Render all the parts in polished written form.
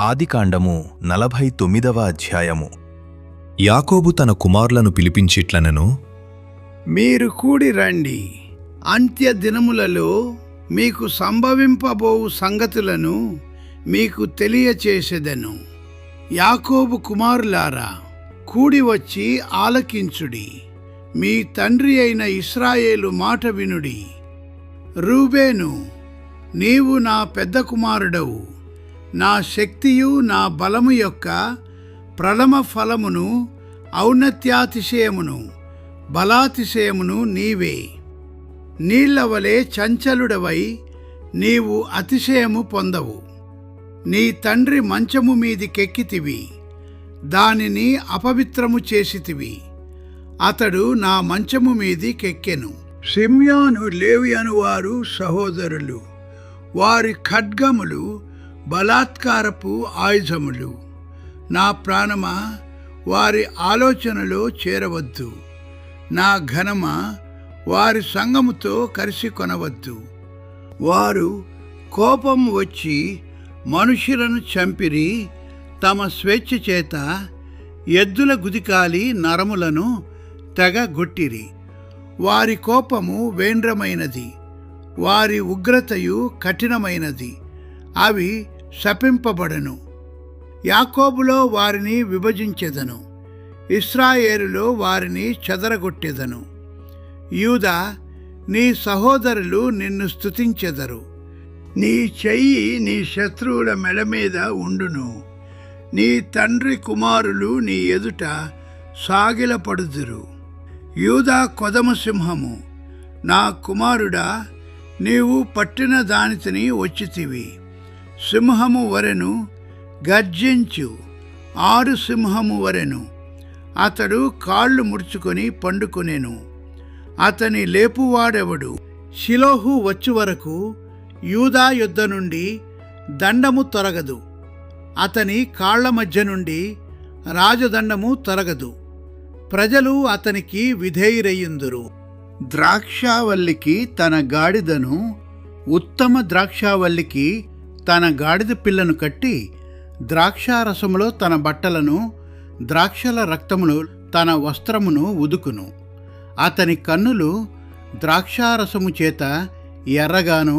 ఆదికాండము 49వ అధ్యాయము. యాకోబు తన కుమారులను పిలిపించిట్లనెను, మీరు కూడి రండి, అంత్య దినములలో మీకు సంభవింపబోవు సంగతులను మీకు తెలియచేసెదను. యాకోబు కుమారులారా, కూడి వచ్చి ఆలకించుడి. మీ తండ్రి అయిన ఇశ్రాయేలు మాట వినుడి. రూబేను, నీవు నా పెద్ద కుమారుడవు. నా శక్తియు నా బలము యొక్క ప్రథమ ఫలమును, ఔన్నత్యాతిశయమును, బలాతిశయమును నీవే. నీళ్లవలే చంచలుడవై నీవు అతిశయము పొందవు. నీ తండ్రి మంచము మీదికెక్కితివి, దానిని అపవిత్రము చేసితివి. అతడు నా మంచము మీదికెక్కెను. సిమ్యోను, లేవి అనువారు సహోదరులు. వారి ఖడ్గములు బలాత్కారపు ఆయుధములు. నా ప్రాణమా, వారి ఆలోచనలో చేరవద్దు. నా ఘనమా, వారి సంగముతో కలిసి కొనవద్దు. వారు కోపం వచ్చి మనుషులను చంపిరి. తమ స్వేచ్ఛ చేత ఎద్దుల గుదికాలి నరములను తెగగొట్టిరి. వారి కోపము వేండ్రమైనది, వారి ఉగ్రతయు కఠినమైనది. అవి శపింపబడను. యాకోబులో వారిని విభజించెదను, ఇశ్రాయేలులో వారిని చెదరగొట్టెదను. యూదా, నీ సహోదరులు నిన్ను స్తుతించెదరు. నీ చెయ్యి నీ శత్రువుల మెడ మీద ఉండును. నీ తండ్రి కుమారులు నీ ఎదుట సాగిలపడుదురు. యూదా కొదమ సింహము, నా కుమారుడా, నీవు పట్టిన దానిని వచ్చితివి. సింహము వరెను, గర్జించు, ఆరు సింహము వరెను. అతడు కాళ్ళు ముడుచుకొని పండుకొనెను. అతని లేపువాడెవడు? షిలోహు వచ్చు వరకు యూదా యుద్ధ నుండి దండము తొలగదు. అతని కాళ్ల మధ్య నుండి రాజదండము తొలగదు. ప్రజలు అతనికి విధేయురయ్యుందురు. ద్రాక్షావల్లికి తన గాడిదను, ఉత్తమ ద్రాక్షావల్లికి తన గాడిద పిల్లను కట్టి, ద్రాక్షారసములో తన బట్టలను, ద్రాక్షల రక్తములో తన వస్త్రమును ఉదుకును. అతని కన్నులు ద్రాక్షారసము చేత ఎర్రగాను,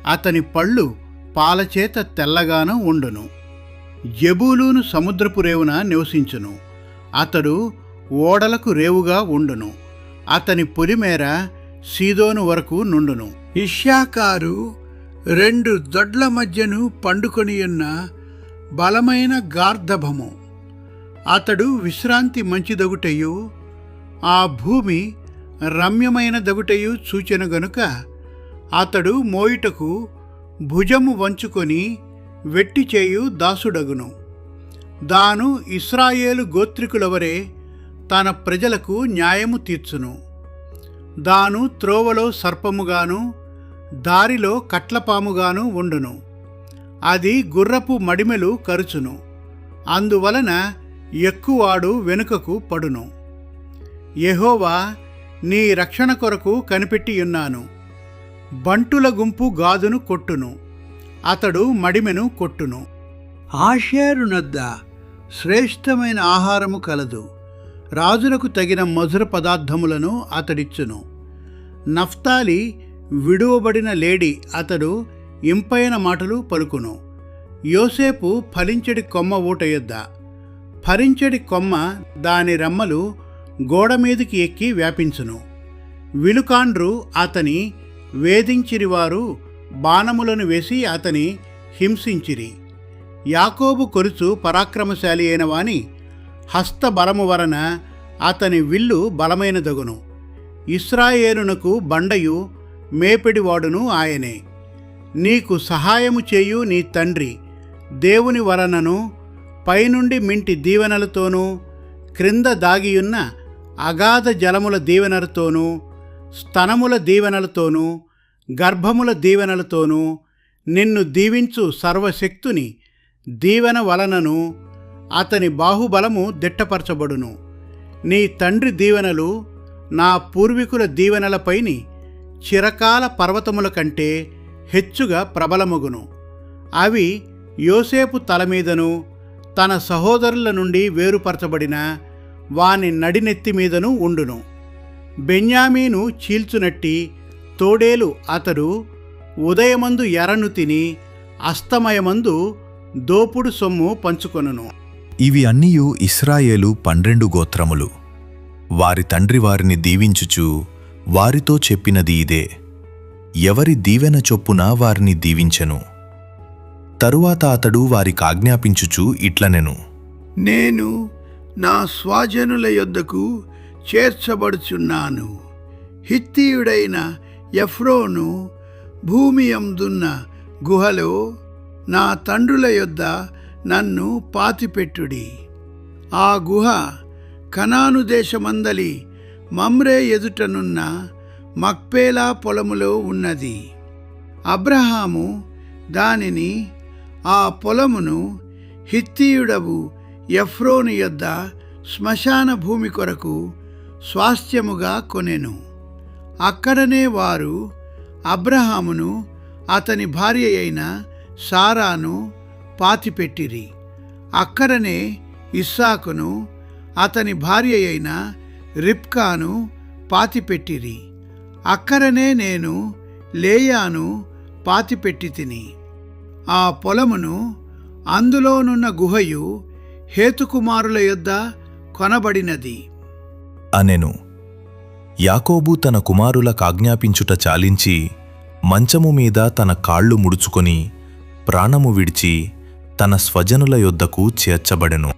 అతని పళ్ళు పాలచేత తెల్లగాను ఉండును. జెబూలూను సముద్రపు రేవున నివసించును. అతడు ఓడలకు రేవుగా ఉండును. అతని పొలిమేర సీదోను వరకు నుండును. ఇశ్శాకారు రెండు దొడ్ల మధ్యను పండుకొనియున్న బలమైన గార్ధభము. అతడు విశ్రాంతి మంచిదగుటయు, ఆ భూమి రమ్యమైన దగుటయు చూచెను గనుక అతడు మోయుటకు భుజము వంచుకొని వెట్టిచేయు దాసుడగును. దాను ఇశ్రాయేలు గోత్రికులవరే తన ప్రజలకు న్యాయము తీర్చును. దాను త్రోవలో సర్పముగాను, దారిలో కట్లపాముగాను ఉండును. అది గుర్రపు మడిమెలు కరుచును. అందువలన ఎక్కువాడు వెనుకకు పడును. యెహోవా, నీ రక్షణ కొరకు కనిపెట్టియున్నాను. బంటుల గుంపు గాదును కొట్టును, అతడు మడిమెను కొట్టును. ఆషేరు నద్ద శ్రేష్టమైన ఆహారము కలదు. రాజులకు తగిన మధుర పదార్థములను అతడిచ్చును. నఫ్తాలి విడువబడిన లేడి, అతడు ఇంపైన మాటలు పలుకును. యోసేపు ఫలించడి కొమ్మ ఊట యొద్ద. ఫలించడి కొమ్మ దాని రెమ్మలు గోడమీదికి ఎక్కి వ్యాపించును. విలుకాండ్రు అతని వేధించిరివారు బాణములను వేసి అతని హింసించిరి. యాకోబు కొరుచు పరాక్రమశాలి అయిన వాని హస్తబలము వలన అతని విల్లు బలమైనదగును. ఇశ్రాయేలునకు బండయు మేపెడివాడును ఆయనే. నీకు సహాయము చేయు నీ తండ్రి దేవుని వలనను, పైనుండి మింటి దీవెనలతోనూ, క్రింద దాగియున్న అగాధ జలముల దీవెనలతోనూ, స్తనముల దీవెనలతోనూ, గర్భముల దీవెనలతోనూ నిన్ను దీవించు సర్వశక్తుని దీవెన వలనను అతని బాహుబలము దిట్టపరచబడును. నీ తండ్రి దీవెనలు నా పూర్వీకుల దీవెనలపైని చిరకాల పర్వతముల కంటే హెచ్చుగా ప్రబలమగును. అవి యోసేపు తల మీదను తన సహోదరుల నుండి వేరుపరచబడిన వాని నడినెత్తి మీదను ఉండును. బెన్యామీను చీల్చునట్టి తోడేలు అతడు ఉదయమందు ఎరను తిని అస్తమయమందు దోపుడు సొమ్ము పంచుకొనును. ఇవి అన్నియు ఇశ్రాయేలు 12 గోత్రములు. వారి తండ్రి వారిని దీవించుచు వారితో చెప్పినది ఇదే. ఎవరి దీవెన చొప్పున వారిని దీవించెను. తరువాత అతడు వారికాజ్ఞాపించుచు ఇట్లనెను, నేను నా స్వజనుల యొద్దకు చేర్చబడుచున్నాను. హిత్తీయుడైన ఎఫ్రోను భూమి యందున్న గుహలో నా తండ్రుల యొద్ద నన్ను పాతిపెట్టుడి. ఆ గుహ కనాను దేశమందలి మమ్రే ఎదుటనున్న మక్పేలా పొలములో ఉన్నది. అబ్రహాము దానిని, ఆ పొలమును హిత్తీయుడవు ఎఫ్రోను యొద్ద శ్మశాన భూమి కొరకు స్వాస్థ్యముగా కొనెను. అక్కడనే వారు అబ్రహామును అతని భార్య అయిన సారాను పాతిపెట్టిరి. అక్కడనే ఇస్సాకును అతని భార్య అయిన రిబ్కాను పాతిపెట్టిరి. అక్కడనే నేను లేయాను పాతిపెట్టి తిని. ఆ పొలమును అందులోనున్న గుహయు హేతుకుమారుల యొద్ద కొనబడినది అనెను. యాకోబు తన కుమారులకాజ్ఞాపించుట చాలించి మంచము మీద తన కాళ్ళు ముడుచుకొని ప్రాణము విడిచి తన స్వజనుల యొద్దకు చేర్చబడెను.